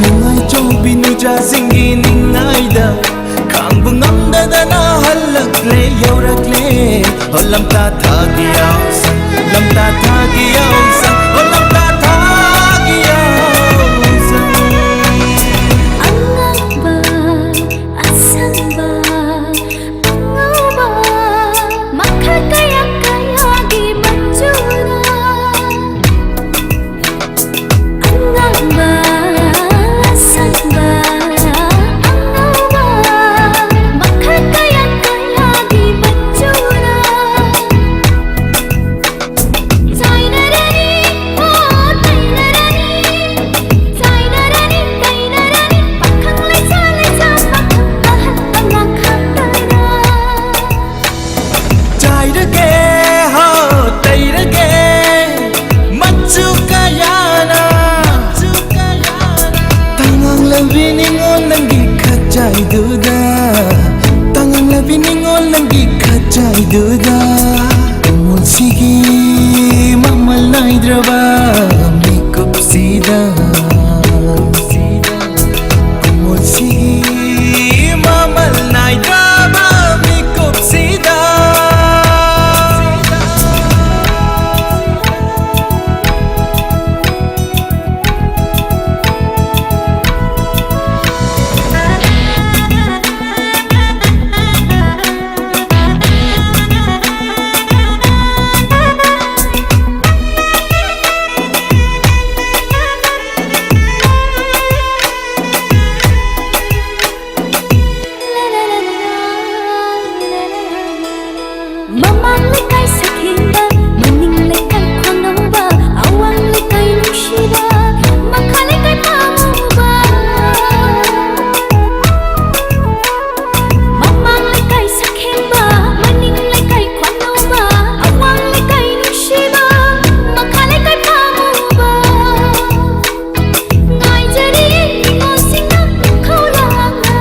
ꯅꯨꯡꯁꯤꯕꯤ ꯅꯨꯡꯖꯥꯁꯤꯡꯒꯤ ꯅꯤꯡꯉꯥꯏꯗ ꯈꯥꯡꯕ ꯉꯝꯗꯗꯅ ꯍꯜꯂꯛꯂꯦ ꯌꯧꯔꯛꯂꯦ ꯂꯝꯇꯥ ꯊꯥꯒꯤ ꯌꯥꯎꯁꯪ ꯂꯝꯇꯥ ꯊꯥꯒꯤ ꯌꯥꯎꯁꯪ ꯂꯝꯇꯥ ꯊꯥꯒꯤ ꯌꯥꯎꯁꯪ ꯑꯉꯥꯡꯕ ꯑꯁꯪꯕ ꯑꯉꯧꯕ ꯃꯈꯜ ꯀꯌꯥ ꯀꯌꯥꯒꯤ ꯃꯆꯨꯅ ꯑꯉꯥꯡꯕ ꯑꯁꯪꯕ ꯈꯖꯥꯏꯗꯨꯗ ꯃꯨꯟꯁꯤꯒꯤ ꯃꯃꯜ ꯅꯥꯏꯗ꯭ꯔꯕ ꯃꯤꯀꯨꯞꯁꯤꯗ ꯃꯨꯟꯁꯤꯒꯤ ꯃꯃꯜ ꯅꯥꯏꯗ꯭ꯔꯕ ꯃꯤꯀꯨꯞꯁꯤꯗ Mamang lekay sa kinda, maning lekay kwanamba, awang lekay nushida, makalekay pamuba. Mamang lekay sa kinda, maning lekay kwanamba, awang lekay nushida, makalekay pamuba. Ngay jari ningo singna kaulanga,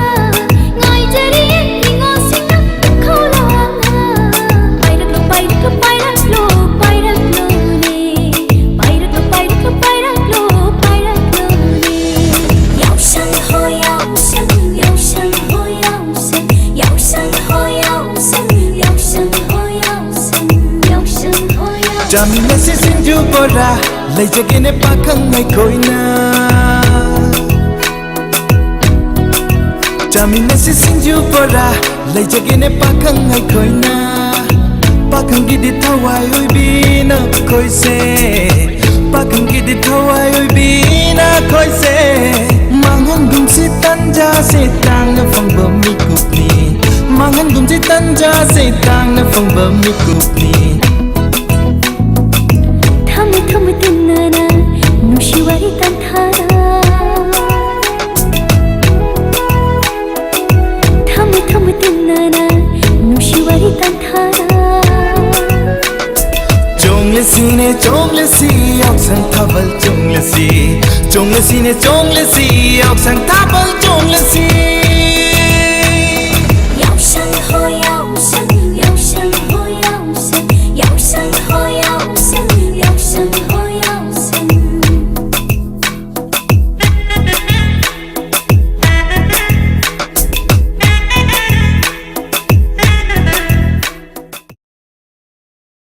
ngay jari ningo singna kaulanga. Jamina si sinju bora lay jagene pakhang ngai koina Jamina si sinju bora lay jagene pakhang ngai koina Pakhang gidi thawai oi bina khoise Pakhang gidi thawai oi bina khoise Mangan dum si tanja se tang na phong bom mi kupni Mangan dum si tanja se tang na phong bom mi kupni Thame tinana nushiwari tanthara Thame tinana nushiwari tanthara Jonglesi ne jonglesi yaksang thabal jonglesi Jonglesi ne jonglesi yaksang thabal jonglesi